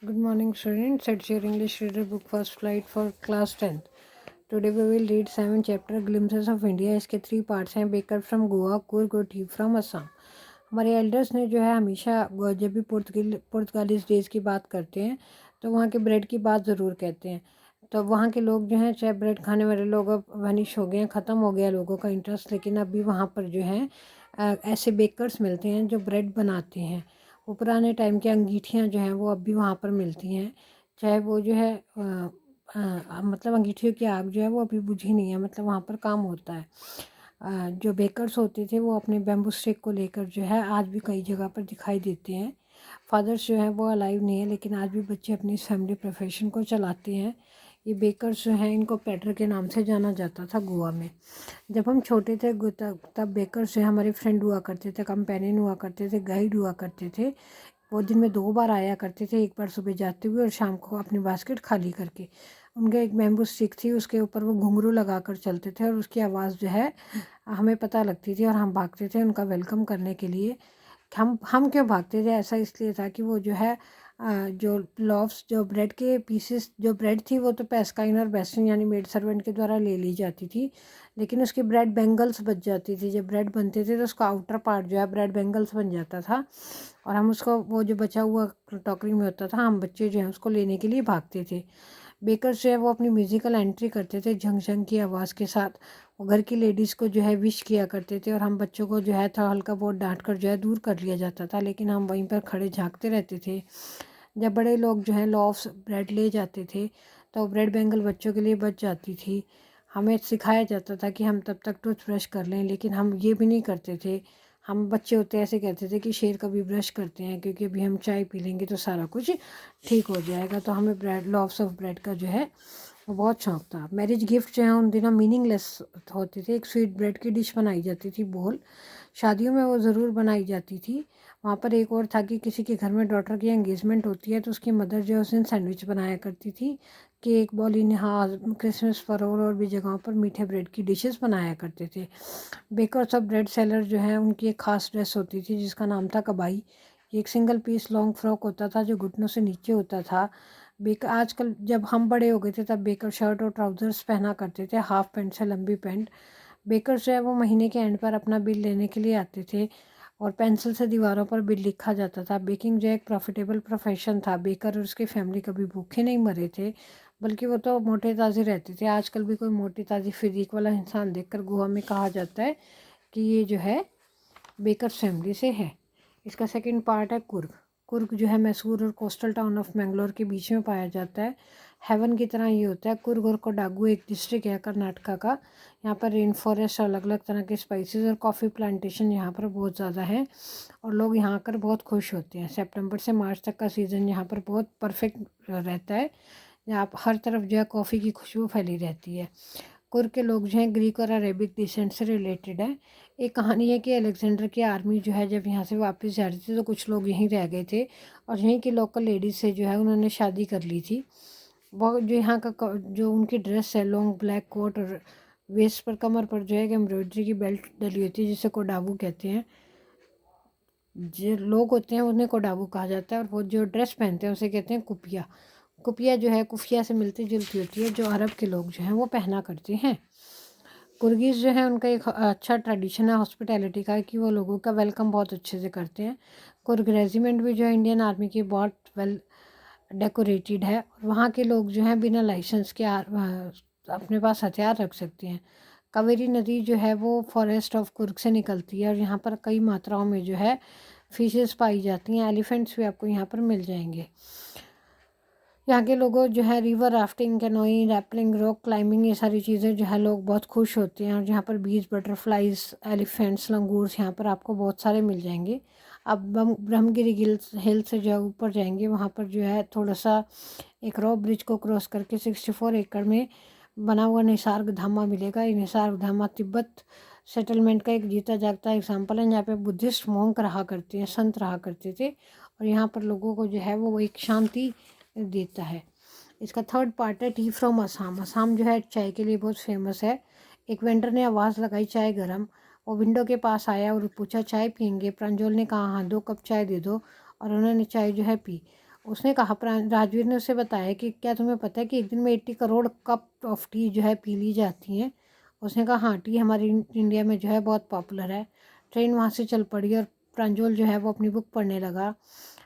Good morning, students. It's your English reader book first flight for class 10th. Today we will read 7 chapter Glimpses of India. इसके 3 parts हैं. Baker from Goa, Coorg और T from Assam. हमारे elders ने जो है हमेशा जब भी पुर्तगालीज डेज की बात करते हैं तो वहाँ के ब्रेड की बात ज़रूर कहते हैं. तो वहाँ के लोग जो हैं, चाहे ब्रेड खाने वाले लोग अब वनिश हो गए हैं, ख़त्म हो गया लोगों का इंटरेस्ट, लेकिन अभी वहाँ पर जो है ऐसे बेकर्स मिलते हैं जो ब्रेड बनाते हैं. वो पुराने टाइम की अंगीठियाँ जो हैं वो अब भी वहाँ पर मिलती हैं. चाहे वो जो है मतलब अंगीठियों की आग जो है वो अभी बुझी नहीं है, मतलब वहाँ पर काम होता है. जो बेकर्स होते थे वो अपने बैम्बू स्टिक को लेकर जो है आज भी कई जगह पर दिखाई देते हैं. फादर्स जो है वो अलाइव नहीं है, लेकिन आज भी बच्चे अपनी फैमिली प्रोफेशन को चलाते हैं. ये बेकर्स जो हैं इनको पैटर के नाम से जाना जाता था गोवा में. जब हम छोटे थे तब बेकर्स जो है हमारे फ्रेंड हुआ करते थे, कंपेनियन हुआ करते थे, गाइड हुआ करते थे. वो दिन में 2 बार आया करते थे, एक बार सुबह जाते हुए और शाम को अपनी बास्केट खाली करके. उनका एक बैम्बू स्टिक थी, उसके ऊपर वो घुंघरू लगा कर चलते थे और उसकी आवाज़ जो है हमें पता लगती थी और हम भागते थे उनका वेलकम करने के लिए. हम क्यों भागते थे, ऐसा इसलिए था कि वो जो है जो लॉफ्स, जो ब्रेड के पीसेस, जो ब्रेड थी वो तो पेस्काइन और बेस्टिन यानी मेड सर्वेंट के द्वारा ले ली जाती थी, लेकिन उसकी ब्रेड बेंगल्स बच जाती थी. जब ब्रेड बनते थे तो उसका आउटर पार्ट जो है ब्रेड बेंगल्स बन जाता था और हम उसको, वो जो बचा हुआ टोकरी में होता था, हम बच्चे जो हैं उसको लेने के लिए भागते थे. बेकर्स जो है वो अपनी म्यूज़िकल एंट्री करते थे झंग झंग की आवाज़ के साथ. वो घर की लेडीज़ को जो है विश किया करते थे और हम बच्चों को जो है थोड़ा हल्का बहुत डांट कर जो है दूर कर लिया जाता था, लेकिन हम वहीं पर खड़े झांकते रहते थे. जब बड़े लोग जो हैं लॉफ्स ब्रेड ले जाते थे तो ब्रेड बेंगल बच्चों के लिए बच जाती थी. हमें सिखाया जाता था कि हम तब तक टूथब्रश कर लें, लेकिन हम ये भी नहीं करते थे. हम बच्चे होते ऐसे कहते थे कि शेर कभी ब्रश करते हैं, क्योंकि अभी हम चाय पी लेंगे तो सारा कुछ ठीक हो जाएगा. तो हमें ब्रेड, लॉफ्स ऑफ ब्रेड का जो है वो बहुत शौक था. मैरिज गिफ्ट जो है उन दिनों मीनिंगलेस होते थे. एक स्वीट ब्रेड की डिश बनाई जाती थी, बोल. शादियों में वो ज़रूर बनाई जाती थी. वहाँ पर एक और था कि किसी के घर में डॉटर की एंगेजमेंट होती है तो उसकी मदर जो है उस दिन सैंडविच बनाया करती थी. केक, बॉलिनहार, क्रिसमस फरोल और भी जगहों पर मीठे ब्रेड की डिशेस बनाया करते थे. बेकर्स ऑफ ब्रेड सेलर जो है उनकी एक ख़ास ड्रेस होती थी जिसका नाम था कबाई. ये एक सिंगल पीस लॉन्ग फ्रॉक होता था जो घुटनों से नीचे होता था. बेकर आजकल जब हम बड़े हो गए थे तब बेकर शर्ट और ट्राउज़र्स पहना करते थे, हाफ पैंट से लंबी पैंट. बेकर जो है वो महीने के एंड पर अपना बिल लेने के लिए आते थे और पेंसिल से दीवारों पर बिल लिखा जाता था. बेकिंग जो एक प्रॉफिटेबल प्रोफेशन था. बेकर और उसकी फैमिली कभी भूखे नहीं मरे थे, बल्कि वो तो मोटे ताज़े रहते थे. आजकल भी कोई मोटी ताज़ी फिजिक वाला इंसान देखकर गोवा में कहा जाता है कि ये जो है बेकर फैमिली से है. इसका सेकंड पार्ट है कुर्ग. कुर्ग जो है मैसूर और कोस्टल टाउन ऑफ मैंगलोर के बीच में पाया जाता है. हेवन की तरह ये होता है. कुर्ग और कोडागू एक डिस्ट्रिक्ट है कर्नाटका का. यहाँ पर रेन फॉरेस्ट, अलग अलग तरह के स्पाइसेस और कॉफ़ी प्लांटेशन यहाँ पर बहुत ज़्यादा है और लोग यहाँ आकर बहुत खुश होते हैं. सितंबर से मार्च तक का सीज़न यहाँ पर बहुत परफेक्ट रहता है. यहाँ पर हर तरफ जो है कॉफ़ी की खुशबू फैली रहती है. कुर्ग के लोग जो हैं ग्रीक और अरेबिक डिसेंट से रिलेटेड है. एक कहानी है कि अलेक्जेंडर की आर्मी जो है जब यहाँ से वापस जा रही थी तो कुछ लोग यहीं रह गए थे और यहीं की लोकल लेडीज़ से जो है उन्होंने शादी कर ली थी. वो जो यहाँ का जो उनकी ड्रेस है, लॉन्ग ब्लैक कोट और वेस्ट पर, कमर पर जो है कि एम्ब्रॉयडरी की बेल्ट डली होती है जिसे कोडाबू कहते हैं. जो लोग होते हैं उन्हें कोडाबू कहा जाता है और वो जो ड्रेस पहनते हैं उसे कहते हैं कुपिया. कुपिया जो है कुफिया से मिलती जुलती होती है, जो अरब के लोग जो हैं वो पहना करते हैं. कुर्गीज़ जो है उनका एक अच्छा ट्रेडिशन है हॉस्पिटैलिटी का कि वो लोगों का वेलकम बहुत अच्छे से करते हैं. कुर्ग रेजिमेंट भी जो है इंडियन आर्मी की बहुत वेल डेकोरेटेड है और वहाँ के लोग जो हैं बिना लाइसेंस के अपने पास हथियार रख सकते हैं. कावेरी नदी जो है वो फॉरेस्ट ऑफ कुर्ग से निकलती है और यहाँ पर कई मात्राओं में जो है फिशेस पाई जाती हैं. एलिफेंट्स भी आपको यहाँ पर मिल जाएंगे. यहाँ के लोगों जो है river rafting, canoeing, rappelling, rock climbing, ये सारी चीज़ें जो है लोग बहुत खुश होते हैं और यहाँ पर बीज, बटरफ्लाइज, एलिफेंट्स, लंगूर्स यहाँ पर आपको बहुत सारे मिल जाएंगे. अब हम ब्रह्मगिरी हिल से जो ऊपर जाएंगे वहाँ पर जो है थोड़ा सा एक रॉ ब्रिज को क्रॉस करके 64 एकड़ में बना हुआ निसार्ग धामा मिलेगा. ये निसार्ग धामा तिब्बत सेटलमेंट का एक जीता जागता एग्जाम्पल है. यहाँ पे बुद्धिस्ट मॉन्क रहा करते हैं, संत रहा करते थे और यहाँ पर लोगों को जो है वो एक शांति देता है. इसका थर्ड पार्ट है टी फ्रॉम असम. असम जो है चाय के लिए बहुत फेमस है. एक वेंडर ने आवाज़ लगाई चाय गरम. वो विंडो के पास आया और पूछा चाय पियेंगे. प्रांजल ने कहा हाँ, 2 कप चाय दे दो और उन्होंने चाय जो है पी. उसने कहा, राजवीर ने उसे बताया कि क्या तुम्हें पता है कि एक दिन में 80 करोड़ कप ऑफ टी जो है पी ली जाती हैं। उसने कहा हाँ, टी हमारी इंडिया में जो है बहुत पॉपुलर है। ट्रेन वहाँ से चल पड़ी और प्रांजल जो है वो अपनी बुक पढ़ने लगा।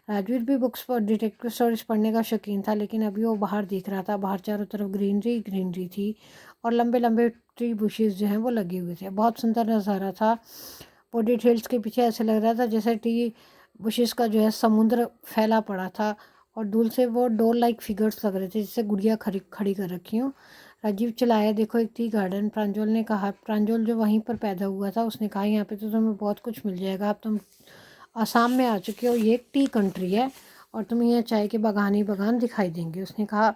राजवीर भी बुक्स पर डिटेक्टिव स्टोरीज पढ़ने का शौकीन था, लेकिन अभी वो बाहर देख रहा था। बाहर चारों तरफ ग्रीनरी ग्रीनरी थी और लंबे लंबे ट्री बुशेस जो हैं वो लगे हुए थे। बहुत सुंदर नज़ारा था। वो डिटेल्स के पीछे ऐसे लग रहा था जैसे टी बुशेस का जो है समुद्र फैला पड़ा था और दूर से वो डोर लाइक फिगर्स लग रहे थे, जिससे गुड़िया खड़ी खड़ी कर रखी हूँ। राजीव चिल्लाया, देखो एक टी गार्डन। प्रांजल ने कहा, प्रांजल जो वहीं पर पैदा हुआ था, उसने कहा यहाँ पे तो तुम्हें बहुत कुछ मिल जाएगा। अब तुम आसाम में आ चुके हो, ये एक टी कंट्री है और तुम्हें यहाँ चाय के बागान ही बागान दिखाई देंगे। उसने कहा,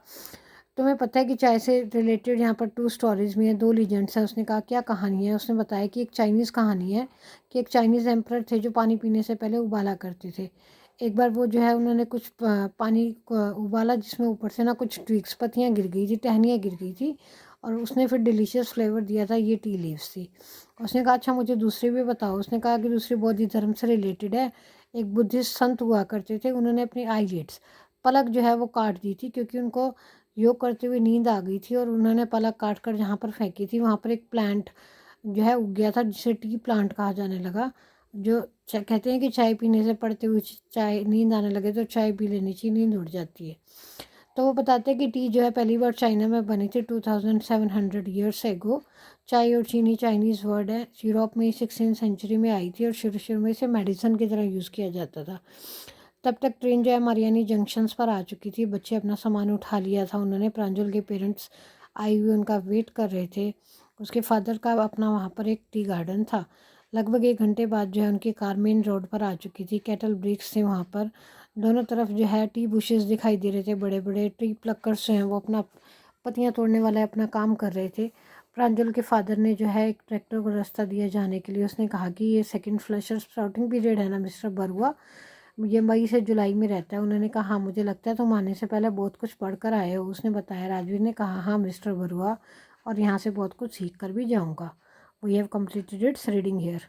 तुम्हें पता है कि चाय से रिलेटेड यहाँ पर 2 स्टोरीज भी हैं, 2 लीजेंड्स हैं। उसने कहा क्या कहानी है? उसने बताया कि एक चाइनीज़ कहानी है कि एक चाइनीज़ एम्परर थे जो पानी पीने से पहले उबाला करते थे। एक बार वो जो है उन्होंने कुछ पानी को उबाला जिसमें ऊपर से ना कुछ ट्विक्स पत्तियाँ गिर गई थी, टहनियाँ गिर गई थी और उसने फिर डिलीशियस फ्लेवर दिया था। ये टी लीव्स थी। उसने कहा अच्छा मुझे दूसरी भी बताओ। उसने कहा कि दूसरी बौद्ध धर्म से रिलेटेड है। एक बुद्धिस्ट संत हुआ करते थे, उन्होंने अपनी आईलिड्स पलक जो है वो काट दी थी क्योंकि उनको योग करते हुए नींद आ गई थी और उन्होंने पलक काट कर जहाँ पर फेंकी थी वहाँ पर एक प्लांट जो है उग गया था, जिसे टी प्लांट कहा जाने लगा। जो कहते हैं कि चाय पीने से पड़ते हुए चाय नींद आने लगे तो चाय पी लेनी चाहिए, नींद उड़ जाती है। तो वो बताते हैं कि टी जो है पहली बार चाइना में बनी थी 2700 ईयर्स एगो। चाय और चीनी चाइनीज़ वर्ड है। यूरोप में 16th सेंचुरी में आई थी और शुरू शुरू में इसे मेडिसिन की तरह यूज़ किया जाता था। तब तक ट्रेन जो है मारियानी जंक्शंस पर आ चुकी थी। बच्चे अपना सामान उठा लिया था उन्होंने। प्रांजल के पेरेंट्स आए हुए उनका वेट कर रहे थे। उसके फादर का अपना वहाँ पर एक टी गार्डन था। लगभग 1 घंटे बाद जो है उनकी कार मेन रोड पर आ चुकी थी। कैटल ब्रिक्स थे वहाँ पर। दोनों तरफ जो है टी बुशेस दिखाई दे रहे थे, बड़े बड़े ट्री प्लकर्स जो हैं वो अपना पत्तियाँ तोड़ने वाले अपना काम कर रहे थे। प्रांजल के फादर ने जो है एक ट्रैक्टर को रास्ता दिया जाने के लिए। उसने कहा कि ये सेकंड फ्लशर स्प्राउटिंग पीरियड है ना मिस्टर बरुआ, ये मई से जुलाई में रहता है। उन्होंने कहा हाँ मुझे लगता है तुम आने से पहले बहुत कुछ पढ़ कर आए हो। उसने बताया। राजवीर ने कहा हाँ मिस्टर बरुआ, और यहाँ से बहुत कुछ सीख कर भी जाऊँगा। We have completed its reading hair.